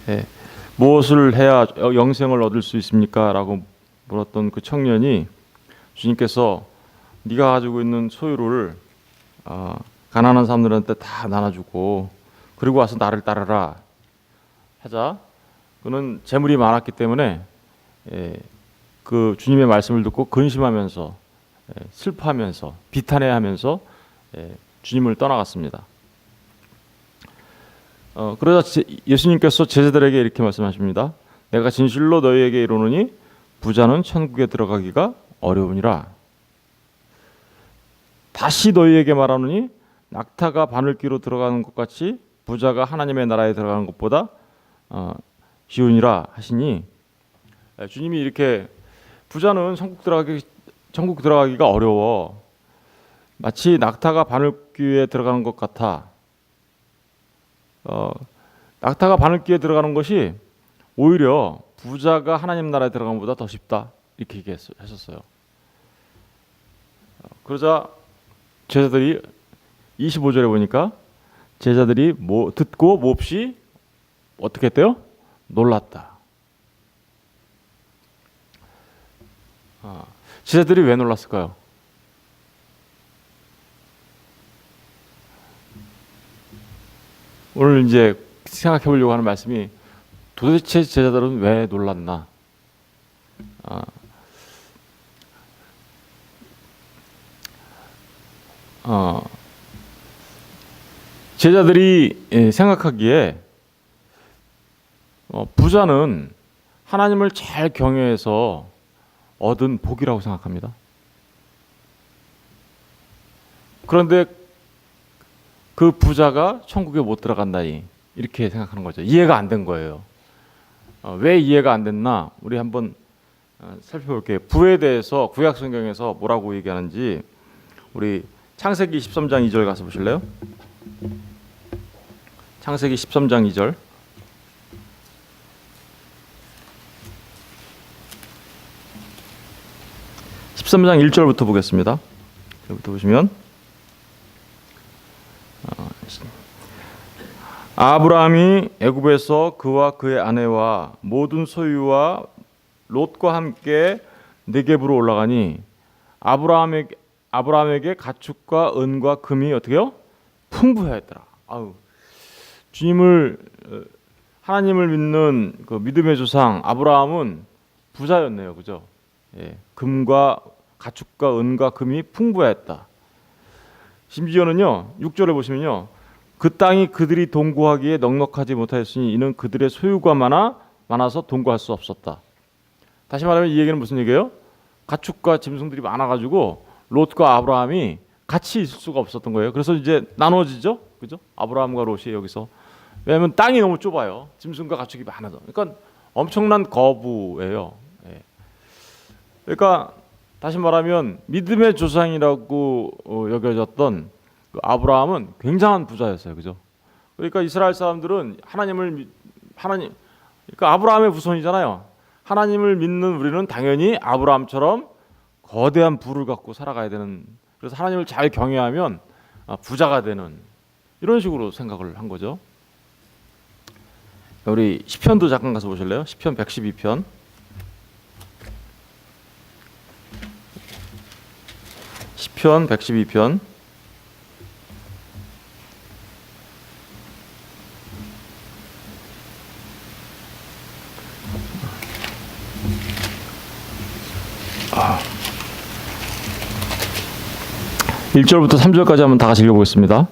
예, 무엇을 해야 영생을 얻을 수 있습니까? 라고 물었던 그 청년이 주님께서 네가 가지고 있는 소유를 가난한 사람들한테 다 나눠주고 그리고 와서 나를 따르라 하자. 그는 재물이 많았기 때문에 그 주님의 말씀을 듣고 근심하면서 슬퍼하면서 비탄해하면서 주님을 떠나갔습니다. 그러자 예수님께서 제자들에게 이렇게 말씀하십니다. 내가 진실로 너희에게 이르노니 부자는 천국에 들어가기가 어려우니라. 다시 너희에게 말하노니 낙타가 바늘귀로 들어가는 것 같이 부자가 하나님의 나라에 들어가는 것보다 쉬우니라 하시니, 주님이 이렇게 부자는 천국 들어가기가 어려워. 마치 낙타가 바늘귀에 들어가는 것 같아. 낙타가 바늘귀에 들어가는 것이 오히려 부자가 하나님 나라에 들어가는 것보다 더 쉽다. 이렇게 얘기했었어요. 그러자 제자들이 25절에 보니까 제자들이 듣고 몹시 어떻게 했대요? 놀랐다. 제자들이 왜 놀랐을까요? 오늘 이제 생각해 보려고 하는 말씀이 도대체 제자들은 왜 놀랐나? 제자들이 생각하기에 부자는 하나님을 잘 경외해서 얻은 복이라고 생각합니다. 그런데 그 부자가 천국에 못 들어간다니 이렇게 생각하는 거죠. 이해가 안 된 거예요. 왜 이해가 안 됐나? 우리 한번 살펴볼게요. 부에 대해서 구약 성경에서 뭐라고 얘기하는지 우리 창세기 13장 2절 가서 보실래요? 창세기 13장 2절. (13장) 1절부터 보겠습니다. 여기부터 보시면 아브라함이 애굽에서 그와 그의 아내와 모든 소유와 롯과 함께 네겝으로 올라가니 아브라함에게 가축과 은과 금이 어떻게요? 풍부하였더라. 하나님을 믿는 그 믿음의 조상 아브라함은 부자였네요, 그죠? 금과 가축과 은과 금이 풍부하였다. 심지어는요, 6절에 보시면요, 그 땅이 그들이 동거하기에 넉넉하지 못하였으니 이는 그들의 소유가 많아서 동거할 수 없었다. 다시 말하면 이 얘기는 무슨 얘기예요? 가축과 짐승들이 많아가지고 롯과 아브라함이 같이 있을 수가 없었던 거예요. 그래서 이제 나눠지죠, 그죠? 아브라함과 롯이 여기서, 왜냐하면 땅이 너무 좁아요. 짐승과 가축이 많아서. 그러니까 엄청난 거부예요. 그러니까 다시 말하면 믿음의 조상이라고 여겨졌던 그 아브라함은 굉장한 부자였어요, 그죠? 그러니까 이스라엘 사람들은 그러니까 아브라함의 후손이잖아요. 하나님을 믿는 우리는 당연히 아브라함처럼 거대한 부를 갖고 살아가야 되는, 그래서 하나님을 잘 경외하면 부자가 되는, 이런 식으로 생각을 한 거죠. 우리 시편도 잠깐 가서 보실래요? 시편 112편. 시편 112편. (1절부터) (3절까지) 한번 다 같이 읽어보겠습니다.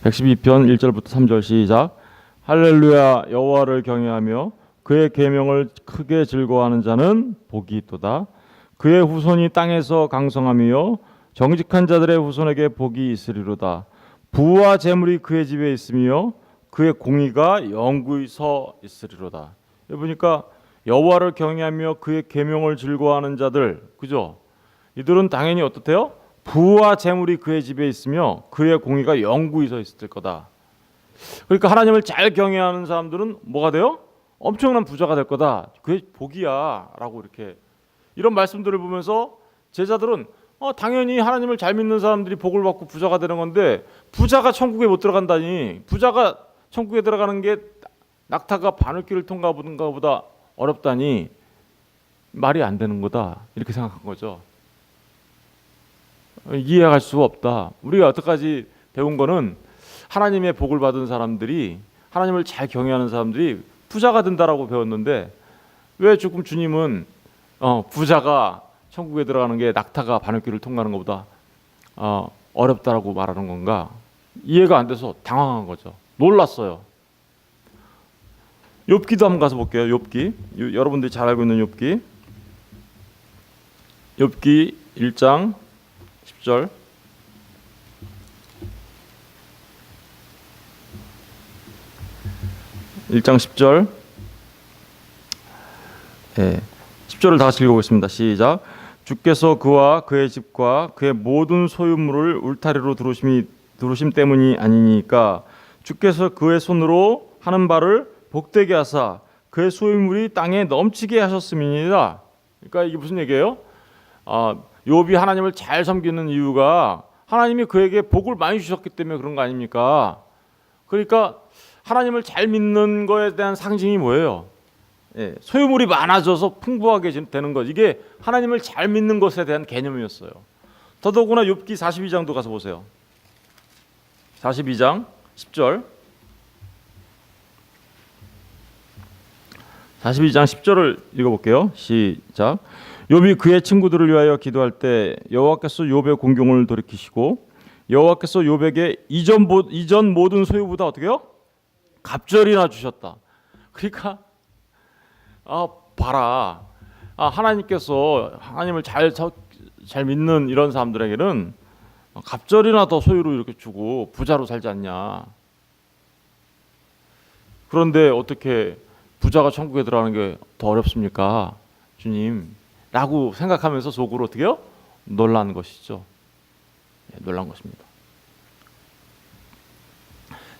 112편 1절부터 3절 시작. 할렐루야. 여호와를 경외하며 그의 계명을 크게 즐거워하는 자는 복이 있도다. 그의 후손이 땅에서 강성하며 정직한 자들의 후손에게 복이 있으리로다. 부와 재물이 그의 집에 있으며 그의 공의가 영구히 서 있으리로다. 여기 보니까 여호와를 경외하며 그의 계명을 즐거워하는 자들, 그죠? 이들은 당연히 어떻대요? 부와 재물이 그의 집에 있으며 그의 공의가 영구히 서 있을 거다. 그러니까 하나님을 잘 경외하는 사람들은 뭐가 돼요? 엄청난 부자가 될 거다. 그게 복이야 라고 이런 말씀들을 보면서 제자들은 당연히 하나님을 잘 믿는 사람들이 복을 받고 부자가 되는 건데, 부자가 천국에 못 들어간다니, 부자가 천국에 들어가는 게 낙타가 바늘길을 통과하는 것보다 어렵다니 말이 안 되는 거다, 이렇게 생각한 거죠. 이해할 수가 없다. 우리가 여태까지 배운 거는 하나님의 복을 받은 사람들이, 하나님을 잘 경외하는 사람들이 부자가 된다라고 배웠는데, 왜 조금 주님은 부자가 천국에 들어가는 게 낙타가 바늘길을 통과하는 것보다 어렵다라고 말하는 건가? 이해가 안 돼서 당황한 거죠. 놀랐어요. 욥기도 한번 가서 볼게요. 욥기, 여러분들이 잘 알고 있는 욥기. 욥기 1장 10절. (1장 10절) 10절을 다 같이 읽어보겠습니다. 시작. 주께서 그와 그의 집과 그의 모든 소유물을 울타리로 두르심 때문이 아니니까 주께서 그의 손으로 하는 바를 복되게 하사 그의 소유물이 땅에 넘치게 하셨음이니라. 그러니까 이게 무슨 얘기예요? 욥이 하나님을 잘 섬기는 이유가 하나님이 그에게 복을 많이 주셨기 때문에 그런 거 아닙니까? 그러니까 하나님을 잘 믿는 거에 대한 상징이 뭐예요? 소유물이 많아져서 풍부하게 되는 것, 이게 하나님을 잘 믿는 것에 대한 개념이었어요. 더더구나 욥기 42장도 가서 보세요. 42장 10절. 42장 10절을 읽어볼게요. 시작. 욥이 그의 친구들을 위하여 기도할 때 여호와께서 욥의 공경을 돌이키시고 여호와께서 욥에게 이전 모든 소유보다 어떻게요? 갑절이나 주셨다. 그러니까 봐라, 하나님께서 하나님을 잘 믿는 이런 사람들에게는 갑절이나 더 소유로 이렇게 주고 부자로 살지 않냐. 그런데 어떻게 부자가 천국에 들어가는 게 더 어렵습니까, 주님? 라고 생각하면서 속으로 어떻게요? 놀란 것이죠. 놀란 것입니다.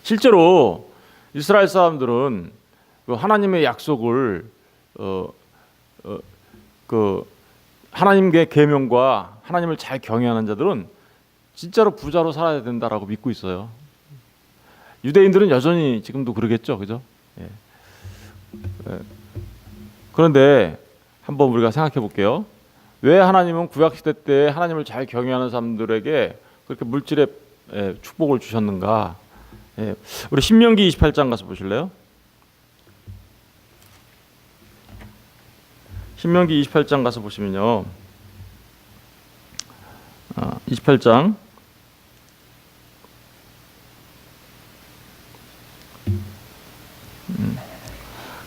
실제로 이스라엘 사람들은 그 하나님의 약속을 하나님의 계명과 하나님을 잘 경외하는 자들은 진짜로 부자로 살아야 된다라고 믿고 있어요. 유대인들은 여전히 지금도 그러겠죠, 그죠? 그런데 한번 우리가 생각해 볼게요. 왜 하나님은 구약시대 때 하나님을 잘 경외하는 사람들에게 그렇게 물질의 축복을 주셨는가? 우리 신명기 28장 가서 보실래요? 신명기 28장 가서 보시면요, 28장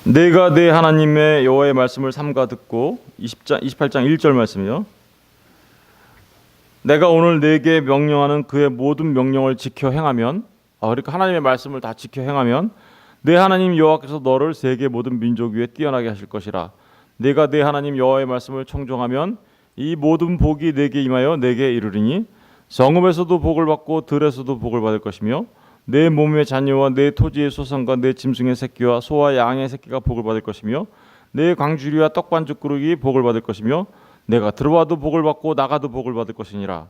내가 내 하나님의 여호와의 말씀을 삼가 듣고 28장 1절 말씀이요. 내가 오늘 내게 명령하는 그의 모든 명령을 지켜 행하면, 그러니까 하나님의 말씀을 다 지켜 행하면 내 하나님 여호와께서 너를 세계 모든 민족 위에 뛰어나게 하실 것이라. 내가 내 하나님 여호와의 말씀을 청종하면 이 모든 복이 내게 임하여 내게 이르리니 성읍에서도 복을 받고 들에서도 복을 받을 것이며 내 몸의 자녀와 내 토지의 소산과 내 짐승의 새끼와 소와 양의 새끼가 복을 받을 것이며 내 광주리와 떡반죽 그릇이 복을 받을 것이며 내가 들어와도 복을 받고 나가도 복을 받을 것이니라.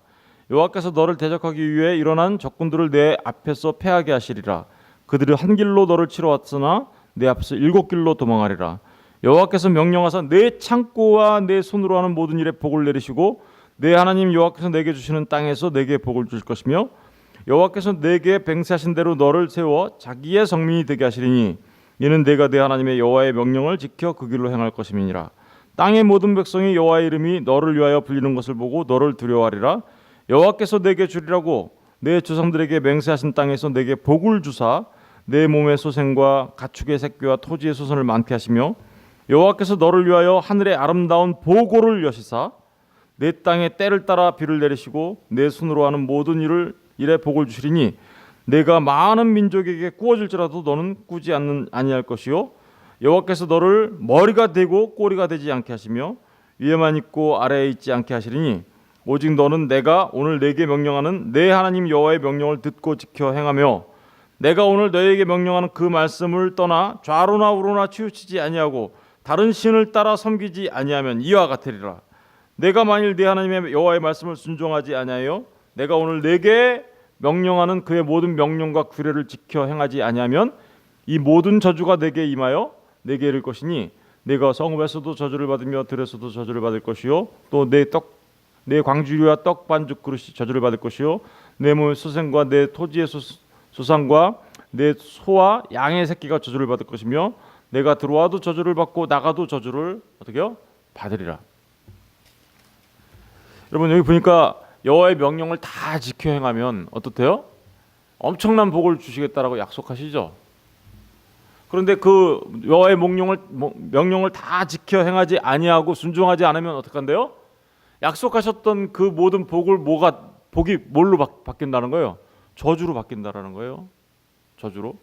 여호와께서 너를 대적하기 위해 일어난 적군들을 내 앞에서 패하게 하시리라. 그들이 한 길로 너를 치러 왔으나 내 앞에서 7길로 도망하리라. 여호와께서 명령하사 내 창고와 내 손으로 하는 모든 일에 복을 내리시고 내 하나님 여호와께서 내게 주시는 땅에서 내게 복을 주실 것이며 여호와께서 내게 맹세하신 대로 너를 세워 자기의 성민이 되게 하시리니 이는 내가 내 하나님의 여호와의 명령을 지켜 그 길로 행할 것임이니라. 땅의 모든 백성이 여호와의 이름이 너를 위하여 불리는 것을 보고 너를 두려워하리라. 여호와께서 내게 주리라고 내 조상들에게 맹세하신 땅에서 내게 복을 주사 내 몸의 소생과 가축의 새끼와 토지의 소선을 많게 하시며 여호와께서 너를 위하여 하늘의 아름다운 보고를 여시사 내 땅에 때를 따라 비를 내리시고 내 손으로 하는 모든 일에 복을 주시리니 내가 많은 민족에게 꾸어질지라도 너는 꾸지 아니할 것이요 여호와께서 너를 머리가 되고 꼬리가 되지 않게 하시며 위에만 있고 아래에 있지 않게 하시리니 오직 너는 내가 오늘 내게 명령하는 내 하나님 여호와의 명령을 듣고 지켜 행하며 내가 오늘 너에게 명령하는 그 말씀을 떠나 좌로나 우로나 치우치지 아니하고 다른 신을 따라 섬기지 아니하면 이와 같으리라. 내가 만일 내 하나님의 여호와의 말씀을 순종하지 아니하여 내가 오늘 내게 명령하는 그의 모든 명령과 규례를 지켜 행하지 아니하면 이 모든 저주가 내게 임하여 내게 이를 것이니 내가 성읍에서도 저주를 받으며 들에서도 저주를 받을 것이요 또 내 광주리와 떡 반죽 그릇이 저주를 받을 것이요 내 몸의 소생과 내 토지의 소산과 내 소와 양의 새끼가 저주를 받을 것이며 내가 들어와도 저주를 받고 나가도 저주를 어떻게요? 받으리라. 여러분 여기 보니까 여호와의 명령을 다 지켜 행하면 어떻대요? 엄청난 복을 주시겠다라고 약속하시죠. 그런데 그 여호와의 명령을 다 지켜 행하지 아니하고 순종하지 않으면 어떡한데요? 약속하셨던 그 모든 복이 뭘로 바뀐다는 거예요? 저주로 바뀐다라는 거예요. 저주로.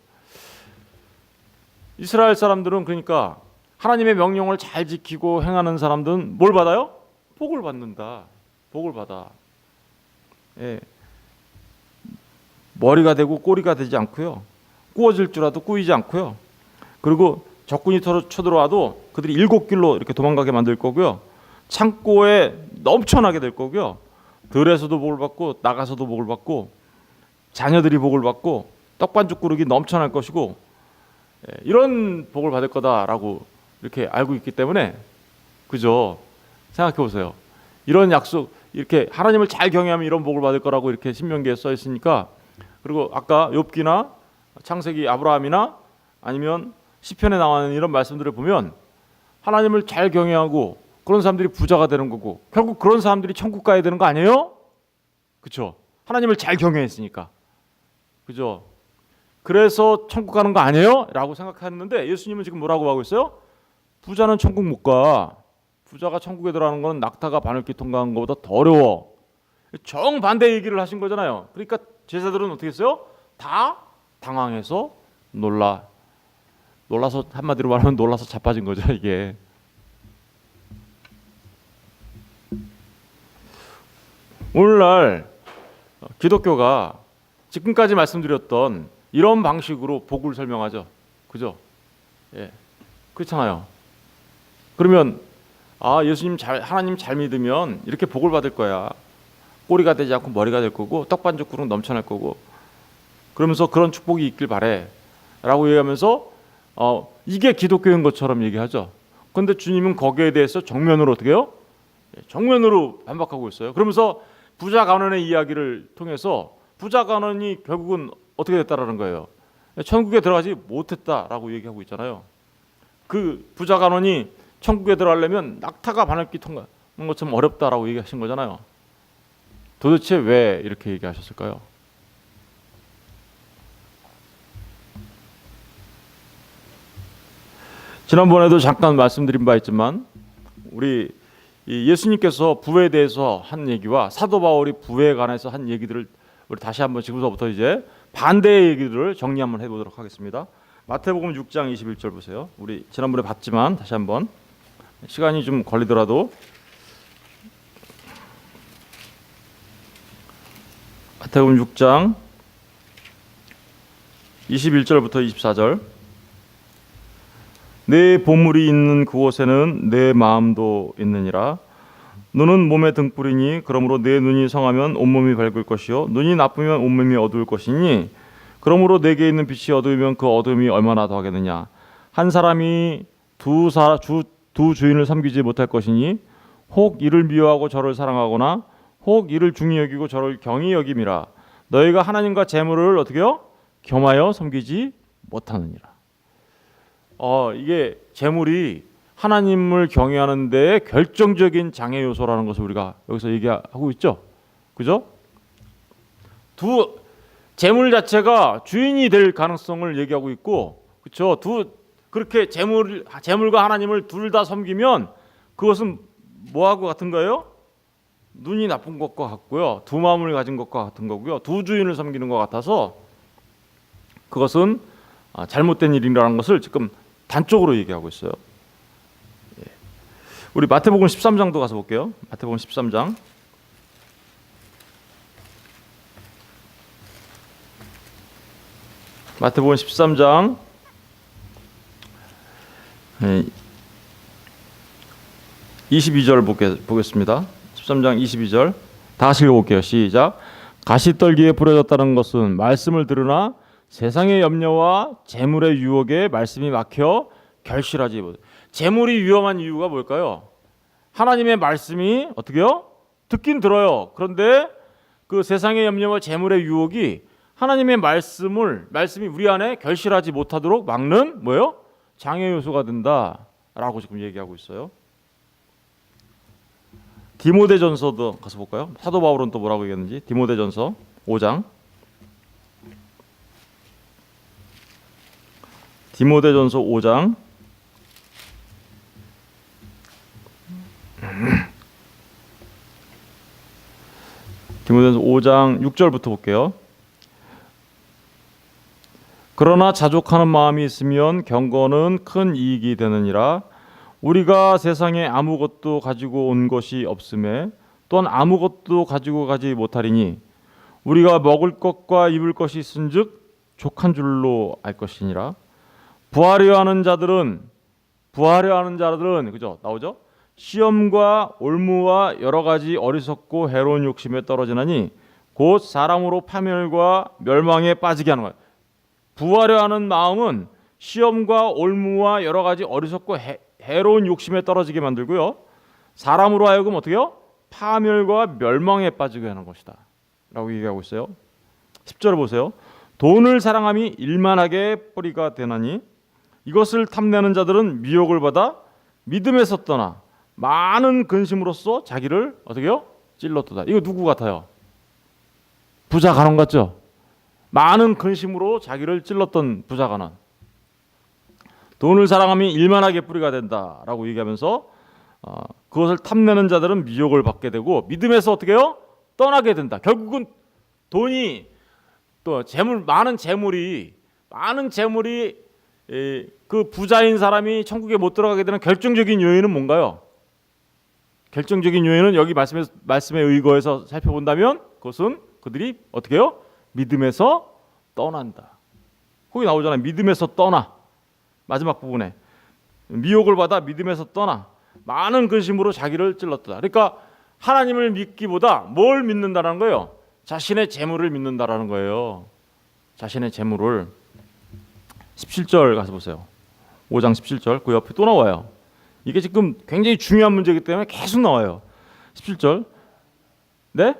이스라엘 사람들은 그러니까 하나님의 명령을 잘 지키고 행하는 사람들은 뭘 받아요? 복을 받는다. 복을 받아. 예. 머리가 되고 꼬리가 되지 않고요. 꾸어질 줄 알아도 꾸이지 않고요. 그리고 적군이 쳐들어와도 그들이 7길로 이렇게 도망가게 만들 거고요. 창고에 넘쳐나게 될 거고요. 들에서도 복을 받고 나가서도 복을 받고 자녀들이 복을 받고 떡반죽 그릇이 넘쳐날 것이고 이런 복을 받을 거다라고 이렇게 알고 있기 때문에 그죠? 생각해 보세요. 이런 약속 이렇게 하나님을 잘 경외하면 이런 복을 받을 거라고 이렇게 신명기에 써 있으니까 그리고 아까 욥기나 창세기 아브라함이나 아니면 시편에 나오는 이런 말씀들을 보면 하나님을 잘 경외하고 그런 사람들이 부자가 되는 거고 결국 그런 사람들이 천국 가야 되는 거 아니에요? 그렇죠? 하나님을 잘 경외했으니까. 그죠? 그래서 천국 가는 거 아니에요? 라고 생각했는데 예수님은 지금 뭐라고 하고 있어요? 부자는 천국 못 가. 부자가 천국에 들어가는 건 낙타가 바늘길 통과하는 것보다 더 어려워. 정반대 얘기를 하신 거잖아요. 그러니까 제자들은 어떻게 했어요? 다 당황해서 놀라서 한마디로 말하면 놀라서 자빠진 거죠 이게. 오늘날 기독교가 지금까지 말씀드렸던 이런 방식으로 복을 설명하죠. 그죠? 예, 그렇잖아요. 그러면 하나님 잘 믿으면 이렇게 복을 받을 거야. 꼬리가 되지 않고 머리가 될 거고 떡반죽 그릇 넘쳐날 거고 그러면서 그런 축복이 있길 바래 라고 얘기하면서 이게 기독교인 것처럼 얘기하죠. 그런데 주님은 거기에 대해서 정면으로 어떻게 해요? 정면으로 반박하고 있어요. 그러면서 부자 간원의 이야기를 통해서 부자 간원이 결국은 어떻게 됐다라는 거예요. 천국에 들어가지 못했다라고 얘기하고 있잖아요. 그 부자 간원이 천국에 들어가려면 낙타가 바늘길 통과하는 것처럼 어렵다라고 얘기하신 거잖아요. 도대체 왜 이렇게 얘기하셨을까요? 지난번에도 잠깐 말씀드린 바 있지만 우리 예수님께서 부에 대해서 한 얘기와 사도 바울이 부에 관해서 한 얘기들을 우리 다시 한번 지금부터 이제 반대의 얘기들을 정리 한번 해보도록 하겠습니다. 마태복음 6장 21절 보세요. 우리 지난번에 봤지만 다시 한번 시간이 좀 걸리더라도 마태복음 6장 21절부터 24절 내 보물이 있는 그곳에는 내 마음도 있느니라. 눈은 몸의 등불이니 그러므로 내 눈이 성하면 온몸이 밝을 것이요 눈이 나쁘면 온몸이 어두울 것이니 그러므로 내게 있는 빛이 어두우면 그 어둠이 얼마나 더하겠느냐. 한 사람이 두 주인을 섬기지 못할 것이니 혹 이를 미워하고 저를 사랑하거나 혹 이를 중히 여기고 저를 경히 여김이라. 너희가 하나님과 재물을 어떻게요? 겸하여 섬기지 못하느니라. 이게 재물이 하나님을 경외하는 데 결정적인 장애 요소라는 것을 우리가 여기서 얘기하고 있죠. 그죠? 재물 자체가 주인이 될 가능성을 얘기하고 있고, 그렇죠? 그렇게 재물과 하나님을 둘 다 섬기면 그것은 뭐하고 같은 거예요? 눈이 나쁜 것과 같고요. 두 마음을 가진 것과 같은 거고요. 두 주인을 섬기는 것 같아서 그것은 잘못된 일이라는 것을 지금 단적으로 얘기하고 있어요. 우리 마태복음 13장도 가서 볼게요. 마태복음 13장. 마태복음 13장 22절 보겠습니다. 13장 22절 다 같이 읽어볼게요. 시작. 가시떨기에 부러졌다는 것은 말씀을 들으나 세상의 염려와 재물의 유혹에 말씀이 막혀 결실하지 못. 재물이 위험한 이유가 뭘까요? 하나님의 말씀이 어떻게요? 듣긴 들어요. 그런데 그 세상의 염려와 재물의 유혹이 하나님의 말씀이 우리 안에 결실하지 못하도록 막는 뭐예요? 장애 요소가 된다라고 지금 얘기하고 있어요. 디모데전서도 가서 볼까요? 사도 바울은 또 뭐라고 얘기했는지. 디모데전서 5장. 디모데전서 5장. 디모데전서 5장 6절부터 볼게요. 그러나 자족하는 마음이 있으면 경건은 큰 이익이 되느니라. 우리가 세상에 아무것도 가지고 온 것이 없음에 또한 아무것도 가지고 가지 못하리니 우리가 먹을 것과 입을 것이 있은즉 족한 줄로 알 것이니라. 부하려 하는 자들은 그죠? 나오죠? 시험과 올무와 여러 가지 어리석고 해로운 욕심에 떨어지나니 곧 사람으로 파멸과 멸망에 빠지게 하는 거예요. 부하려 하는 마음은 시험과 올무와 여러 가지 어리석고 해로운 욕심에 떨어지게 만들고요. 사람으로 하여금 어떻게요? 파멸과 멸망에 빠지게 하는 것이다 라고 얘기하고 있어요. 10절을 보세요. 돈을 사랑함이 일만하게 뿌리가 되나니 이것을 탐내는 자들은 미혹을 받아 믿음에서 떠나 많은 근심으로써 자기를 어떻게요? 찔렀도다. 이거 누구 같아요? 부자 간원 같죠? 많은 근심으로 자기를 찔렀던 부자 간원. 돈을 사랑함이 일만하게 뿌리가 된다라고 얘기하면서 그것을 탐내는 자들은 미혹을 받게 되고 믿음에서 어떻게 해요? 떠나게 된다. 결국은 돈이 또 많은 재물이 그 부자인 사람이 천국에 못 들어가게 되는 결정적인 요인은 뭔가요? 결정적인 요인은 여기 말씀에 의거해서 살펴본다면 그것은 그들이 어떻게 해요? 믿음에서 떠난다. 거기 나오잖아요. 믿음에서 떠나. 마지막 부분에 미혹을 받아 믿음에서 떠나 많은 근심으로 자기를 찔렀다. 그러니까 하나님을 믿기보다 뭘 믿는다라는 거예요? 자신의 재물을 믿는다라는 거예요. 자신의 재물을. 17절 가서 보세요. 5장 17절 그 옆에 또 나와요. 이게 지금 굉장히 중요한 문제이기 때문에 계속 나와요. 17절. 네?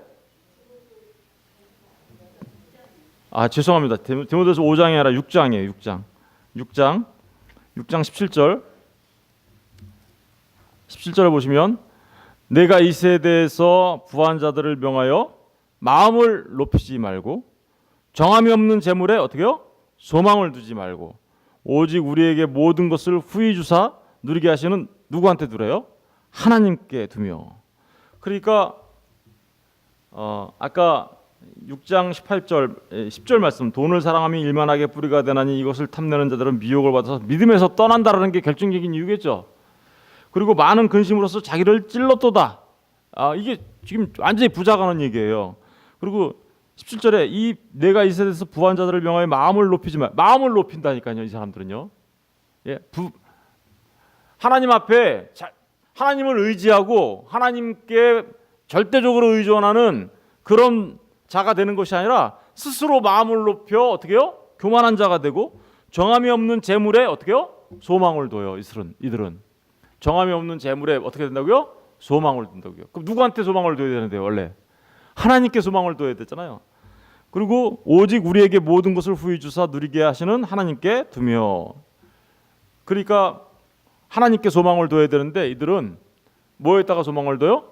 죄송합니다. 디모데서 5장이 아니라 6장이에요. 6장 17절. 17절을 보시면 내가 이 세대에서 부한 자들을 명하여 마음을 높이지 말고 정함이 없는 재물에 어떻게요? 소망을 두지 말고 오직 우리에게 모든 것을 후히 주사 누리게 하시는 누구한테 두래요? 하나님께 두며. 그러니까 아까 6장 18절 10절 말씀 돈을 사랑하면 일만하게 뿌리가 되나니 이것을 탐내는 자들은 미혹을 받아서 믿음에서 떠난다라는 게 결정적인 이유겠죠. 그리고 많은 근심으로써 자기를 찔렀도다. 이게 지금 완전히 부자가 하는 얘기예요. 그리고 17절에 내가 이 세대에서 부한 자들을 명하여 마음을 높이지 마. 마음을 높인다니까요. 이 사람들은요. 예, 하나님 앞에 하나님을 의지하고 하나님께 절대적으로 의존하는 그런 자가 되는 것이 아니라 스스로 마음을 높여 어떻게 해요? 교만한 자가 되고 정함이 없는 재물에 어떻게 해요? 소망을 둬요. 이들은 정함이 없는 재물에 어떻게 된다고요? 소망을 둔다고요. 그럼 누구한테 소망을 둬야 되는데요? 원래 하나님께 소망을 둬야 되잖아요. 그리고 오직 우리에게 모든 것을 후히 주사 누리게 하시는 하나님께 두며. 그러니까 하나님께 소망을 둬야 되는데 이들은 뭐에다가 소망을 둬요?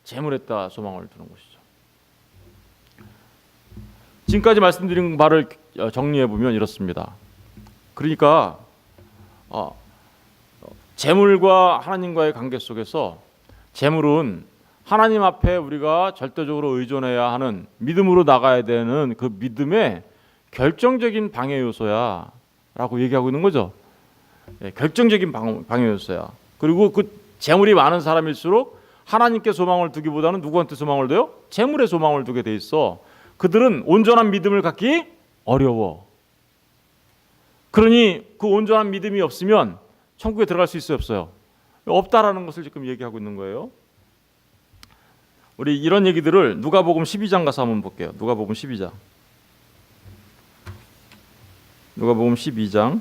재물에다 소망을 두는 것이죠. 지금까지 말씀드린 말을 정리해 보면 이렇습니다. 그러니까 재물과 하나님과의 관계 속에서 재물은 하나님 앞에 우리가 절대적으로 의존해야 하는 믿음으로 나가야 되는 그 믿음의 결정적인 방해 요소야라고 얘기하고 있는 거죠. 결정적인 방해 요소야. 그리고 그 재물이 많은 사람일수록 하나님께 소망을 두기보다는 누구한테 소망을 둬요? 재물에 소망을 두게 돼 있어. 그들은 온전한 믿음을 갖기 어려워. 그러니 그 온전한 믿음이 없으면 천국에 들어갈 수 있어요, 없어요? 없다라는 것을 지금 얘기하고 있는 거예요. 우리 이런 얘기들을 누가복음 12장 가서 한번 볼게요. 누가복음 12장. 누가복음 12장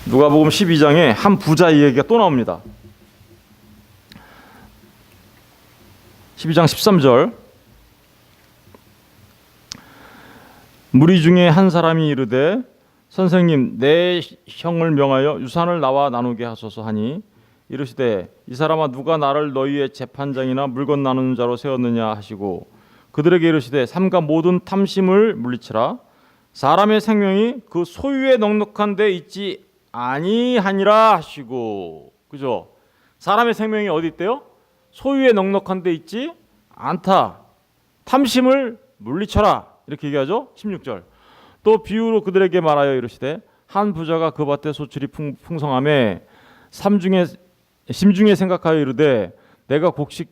누가복음 12장에 한 부자 이야기가 또 나옵니다. 12장 13절 무리 중에 한 사람이 이르되 선생님 내 형을 명하여 유산을 나와 나누게 하소서 하니 이르시되 이 사람아 누가 나를 너희의 재판장이나 물건 나누는 자로 세웠느냐 하시고 그들에게 이르시되 삼가 모든 탐심을 물리치라 사람의 생명이 그 소유에 넉넉한 데 있지 아니하니라 하시고 그죠? 사람의 생명이 어디 있대요? 소유에 넉넉한 데 있지 않다. 탐심을 물리쳐라 이렇게 얘기하죠. 16절 또 비유로 그들에게 말하여 이르시되 한 부자가 그 밭에 소출이 풍성함에 심중에 생각하여 이르되 내가 곡식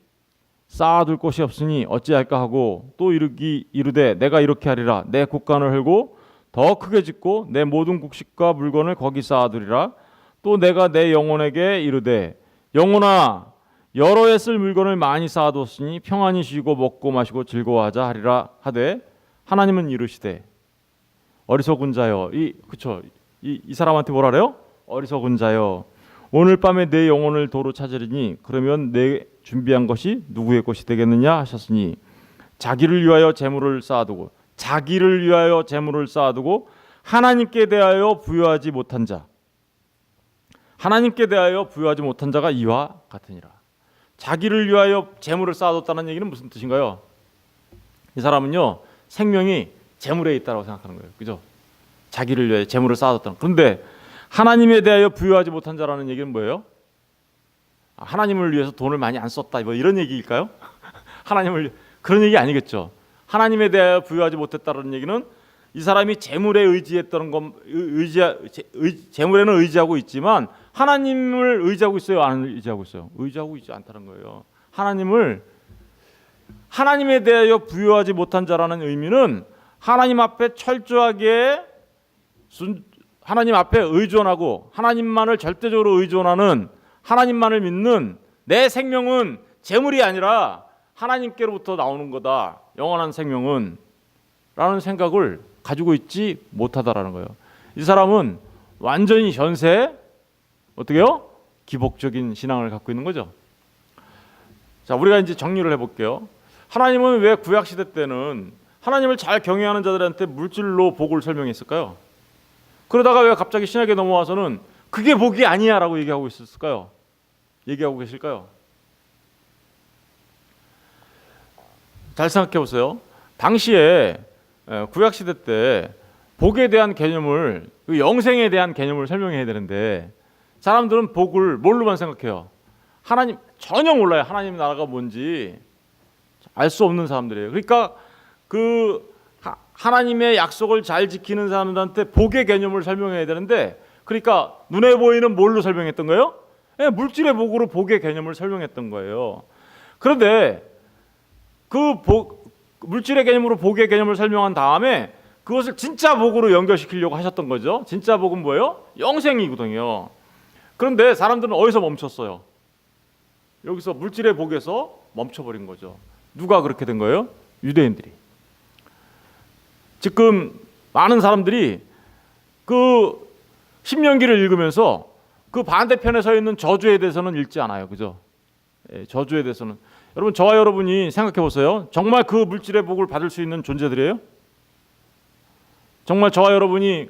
쌓아둘 곳이 없으니 어찌할까 하고 또 이르되 내가 이렇게 하리라 내 곡간을 헐고 더 크게 짓고 내 모든 곡식과 물건을 거기 쌓아두리라 또 내가 내 영혼에게 이르되 영혼아 여러 해 쓸 물건을 많이 쌓아뒀으니 평안히 쉬고 먹고 마시고 즐거워하자 하리라 하되 하나님은 이르시되 어리석은 자여 이 사람한테 뭐라래요? 어리석은 자여 오늘 밤에 내 영혼을 도로 찾으리니 그러면 내 준비한 것이 누구의 것이 되겠느냐 하셨으니 자기를 위하여 재물을 쌓아두고 하나님께 대하여 부여하지 못한 자가 이와 같으니라. 자기를 위하여 재물을 쌓아뒀다는 얘기는 무슨 뜻인가요? 이 사람은요 생명이 재물에 있다고 생각하는 거예요. 그죠? 자기를 위해 재물을 쌓아뒀다는. 그런데 하나님에 대하여 부여하지 못한 자라는 얘기는 뭐예요? 하나님을 위해서 돈을 많이 안 썼다 뭐 이런 얘기일까요? 그런 얘기 아니겠죠. 하나님에 대하여 부여하지 못했다는 얘기는 이 사람이 재물에 의지했던 재물에는 의지하고 있지만 하나님을 의지하고 있어요? 안 의지하고 있어요? 의지하고 있지 않다는 거예요. 하나님에 대하여 부여하지 못한 자라는 의미는 하나님 앞에 철저하게 하나님 앞에 의존하고 하나님만을 절대적으로 의존하는 하나님만을 믿는 내 생명은 재물이 아니라 하나님께로부터 나오는 거다. 영원한 생명은 라는 생각을 가지고 있지 못하다라는 거예요. 이 사람은 완전히 현세 어떻게요? 기복적인 신앙을 갖고 있는 거죠. 자, 우리가 이제 정리를 해볼게요. 하나님은 왜 구약 시대 때는 하나님을 잘 경외하는 자들한테 물질로 복을 설명했을까요? 그러다가 왜 갑자기 신약에 넘어와서는 그게 복이 아니야라고 얘기하고 있을까요? 얘기하고 계실까요? 잘 생각해 보세요. 당시에 구약 시대 때 복에 대한 개념을 영생에 대한 개념을 설명해야 되는데 사람들은 복을 뭘로만 생각해요? 하나님 전혀 몰라요. 하나님 나라가 뭔지 알 수 없는 사람들이에요. 그러니까 하나님의 약속을 잘 지키는 사람들한테 복의 개념을 설명해야 되는데 그러니까 눈에 보이는 뭘로 설명했던 거예요? 물질의 복으로 복의 개념을 설명했던 거예요. 그런데 물질의 개념으로 복의 개념을 설명한 다음에 그것을 진짜 복으로 연결시키려고 하셨던 거죠. 진짜 복은 뭐예요? 영생이거든요. 그런데 사람들은 어디서 멈췄어요? 여기서 물질의 복에서 멈춰버린 거죠. 누가 그렇게 된 거예요? 유대인들이. 지금 많은 사람들이 그 신명기를 읽으면서 그 반대편에 서 있는 저주에 대해서는 읽지 않아요. 그죠? 저주에 대해서는. 여러분 저와 여러분이 생각해 보세요. 정말 그 물질의 복을 받을 수 있는 존재들이에요? 정말 저와 여러분이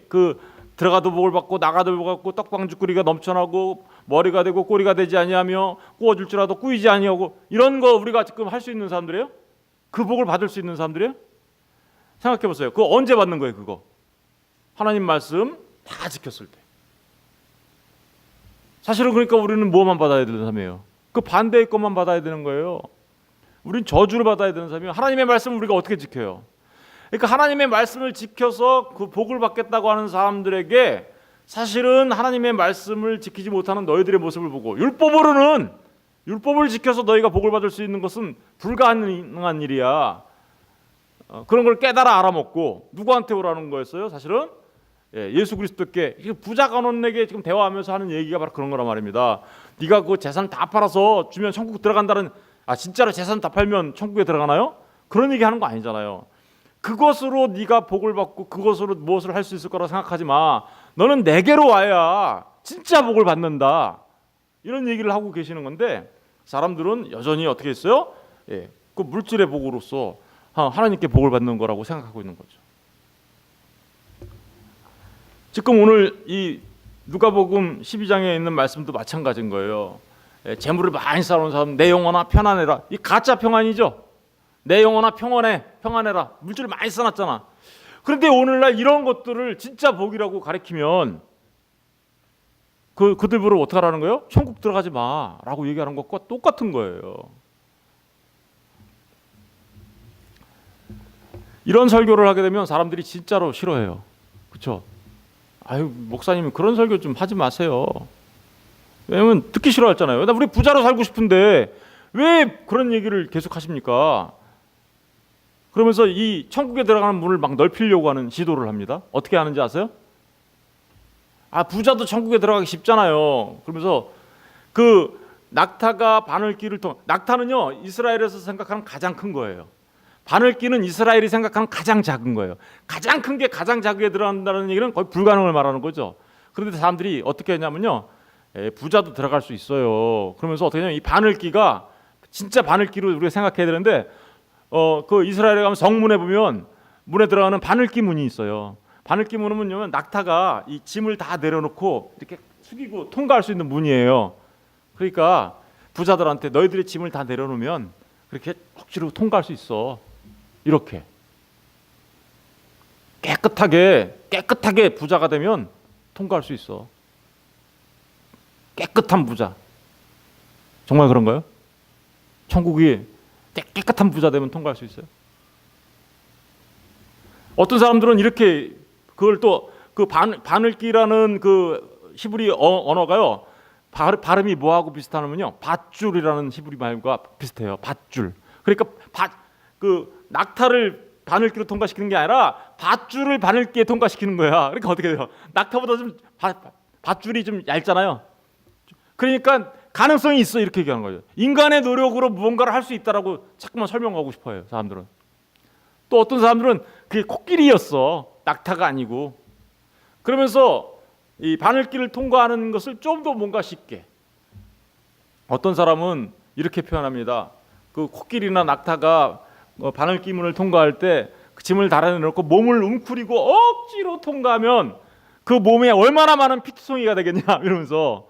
들어가도 복을 받고 나가도 복을 받고 떡방죽거리가 넘쳐나고 머리가 되고 꼬리가 되지 아니하며 구워줄 줄 알아도 꾸이지 아니하고 이런 거 우리가 지금 할 수 있는 사람들이에요? 그 복을 받을 수 있는 사람들이에요? 생각해 보세요. 그거 언제 받는 거예요? 그거 하나님 말씀 다 지켰을 때. 사실은 그러니까 우리는 뭐만 받아야 되는 사람이에요? 그 반대의 것만 받아야 되는 거예요. 우린 저주를 받아야 되는 사람이에요. 하나님의 말씀을 우리가 어떻게 지켜요? 그러니까 하나님의 말씀을 지켜서 그 복을 받겠다고 하는 사람들에게 사실은 하나님의 말씀을 지키지 못하는 너희들의 모습을 보고 율법을 지켜서 너희가 복을 받을 수 있는 것은 불가능한 일이야. 그런 걸 깨달아 알아먹고 누구한테 오라는 거였어요? 사실은 예수 그리스도께 부자 간원에게 지금 대화하면서 하는 얘기가 바로 그런 거란 말입니다. 네가 그 재산 다 팔아서 주면 천국 들어간다는 아 진짜로 재산 다 팔면 천국에 들어가나요? 그런 얘기 하는 거 아니잖아요. 그것으로 네가 복을 받고 그것으로 무엇을 할 수 있을 거라 생각하지 마. 너는 내게로 와야 진짜 복을 받는다. 이런 얘기를 하고 계시는 건데 사람들은 여전히 어떻게 했어요? 예, 그 물질의 복으로서 하나님께 복을 받는 거라고 생각하고 있는 거죠. 지금 오늘 이 누가복음 12장에 있는 말씀도 마찬가지인 거예요. 예, 재물을 많이 쌓아놓은 사람 내 영혼아 편안해라. 이 가짜 평안이죠. 내 영혼아 평안해라. 물질을 많이 쌓아놨잖아. 그런데 오늘날 이런 것들을 진짜 복이라고 가리키면 그들 보러 어떻게 하라는 거예요? 천국 들어가지 마라고 얘기하는 것과 똑같은 거예요. 이런 설교를 하게 되면 사람들이 진짜로 싫어해요. 그렇죠? 아유 목사님 그런 설교 좀 하지 마세요. 왜냐면 듣기 싫어했잖아요. 나 우리 부자로 살고 싶은데 왜 그런 얘기를 계속 하십니까? 그러면서 이 천국에 들어가는 문을 막 넓히려고 하는 시도를 합니다. 어떻게 하는지 아세요? 아 부자도 천국에 들어가기 쉽잖아요. 그러면서 그 낙타가 바늘길을 낙타는요 이스라엘에서 생각하는 가장 큰 거예요. 바늘길은 이스라엘이 생각하는 가장 작은 거예요. 가장 큰 게 가장 작게 들어간다는 얘기는 거의 불가능을 말하는 거죠. 그런데 사람들이 어떻게 했냐면요, 부자도 들어갈 수 있어요. 그러면서 어떻게 하냐면 이 바늘길가 진짜 바늘길로 우리가 생각해야 되는데, 그 이스라엘에 가면 성문에 보면 문에 들어가는 바늘길 문이 있어요. 바늘길 문은 낙타가 이 짐을 다 내려놓고 이렇게 숙이고 통과할 수 있는 문이에요. 그러니까 부자들한테 너희들의 짐을 다 내려놓으면 그렇게 억지로 통과할 수 있어. 이렇게 깨끗하게 부자가 되면 통과할 수 있어. 깨끗한 부자. 정말 그런가요? 천국이 깨끗한 부자 되면 통과할 수 있어요? 어떤 사람들은 이렇게 그걸 또 그 바늘기라는 그 히브리 언어가요. 발음이 뭐하고 비슷하냐면요. 밧줄이라는 히브리 말과 비슷해요. 밧줄. 그러니까 그 낙타를 바늘기로 통과시키는 게 아니라 밧줄을 바늘기에 통과시키는 거야. 그러니까 어떻게 돼요? 낙타보다 좀 밧줄이 좀 얇잖아요. 그러니까 가능성이 있어 이렇게 얘기하는 거죠. 인간의 노력으로 무언가를 할 수 있다라고 자꾸만 설명하고 싶어요. 사람들은. 또 어떤 사람들은 그게 코끼리였어. 낙타가 아니고. 그러면서 이 바늘길을 통과하는 것을 좀 더 뭔가 쉽게. 어떤 사람은 이렇게 표현합니다. 그 코끼리나 낙타가 바늘기문을 통과할 때 그 짐을 달아내놓고 몸을 웅크리고 억지로 통과하면 그 몸에 얼마나 많은 피투성이가 되겠냐 이러면서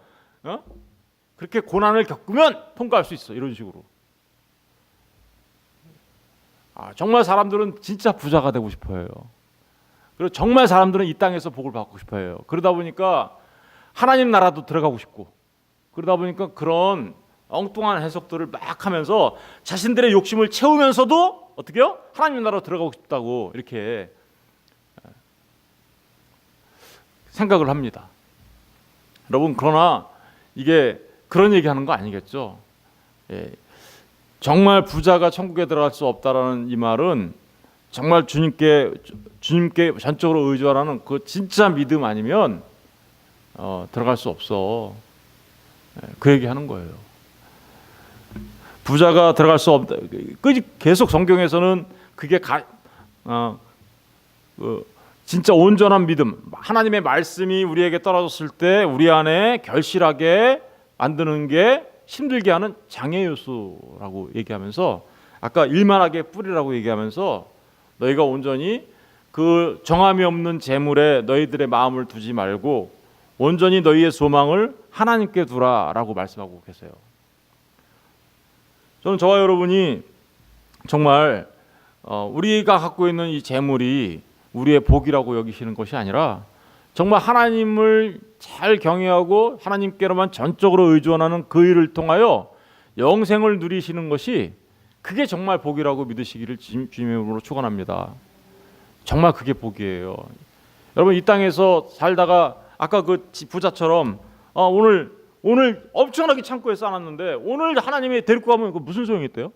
그렇게 고난을 겪으면 통과할 수 있어 이런 식으로. 정말 사람들은 진짜 부자가 되고 싶어해요. 그리고 정말 사람들은 이 땅에서 복을 받고 싶어해요. 그러다 보니까 하나님 나라도 들어가고 싶고 그러다 보니까 그런 엉뚱한 해석들을 막 하면서 자신들의 욕심을 채우면서도 어떻게 해요? 하나님 나라로 들어가고 싶다고 이렇게 생각을 합니다. 여러분 그러나 이게 그런 얘기하는 거 아니겠죠? 정말 부자가 천국에 들어갈 수 없다라는 이 말은 정말 주님께 전적으로 의존하는 그 진짜 믿음 아니면 들어갈 수 없어. 그 얘기하는 거예요. 부자가 들어갈 수 없다. 계속 성경에서는 그게 진짜 온전한 믿음, 하나님의 말씀이 우리에게 떨어졌을 때 우리 안에 결실하게 만드는 게 힘들게 하는 장애 요소라고 얘기하면서 아까 일만하게 뿌리라고 얘기하면서 너희가 온전히 그 정함이 없는 재물에 너희들의 마음을 두지 말고 온전히 너희의 소망을 하나님께 두라라고 말씀하고 계세요. 저는 저와 여러분이 정말 우리가 갖고 있는 이 재물이 우리의 복이라고 여기시는 것이 아니라 정말 하나님을 잘 경외하고 하나님께로만 전적으로 의존하는 그 일을 통하여 영생을 누리시는 것이 그게 정말 복이라고 믿으시기를 주님의 이름으로 축원합니다. 정말 그게 복이에요. 여러분 이 땅에서 살다가 아까 그 부자처럼 오늘 엄청나게 창고에 쌓아놨는데 오늘 하나님이 데리고 가면 그 무슨 소용이 있대요?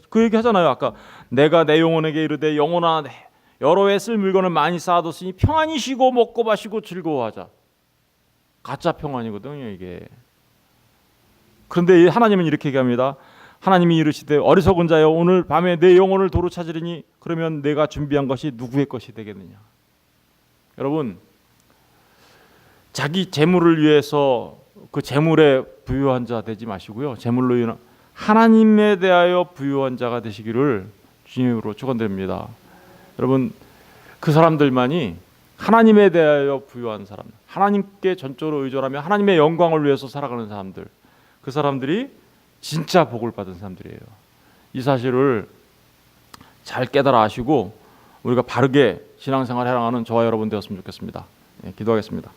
그 얘기 하잖아요. 아까 내가 내 영혼에게 이르되 영혼아 여러 해 쓸 물건을 많이 쌓아뒀으니 평안히 쉬고 먹고 마시고 즐거워하자. 가짜 평안이거든요 이게. 그런데 하나님은 이렇게 얘기합니다. 하나님이 이르시되 어리석은 자여 오늘 밤에 내 영혼을 도로 찾으리니 그러면 내가 준비한 것이 누구의 것이 되겠느냐. 여러분, 자기 재물을 위해서 그 재물에 부유한 자 되지 마시고요. 재물로 인한 하나님에 대하여 부유한 자가 되시기를 주님으로 축원드립니다. 여러분, 그 사람들만이 하나님에 대하여 부유한 사람, 하나님께 전적으로 의존하며 하나님의 영광을 위해서 살아가는 사람들, 그 사람들이 진짜 복을 받은 사람들이에요. 이 사실을 잘 깨달아 아시고 우리가 바르게 신앙생활 해나가는 저와 여러분 되었으면 좋겠습니다. 기도하겠습니다.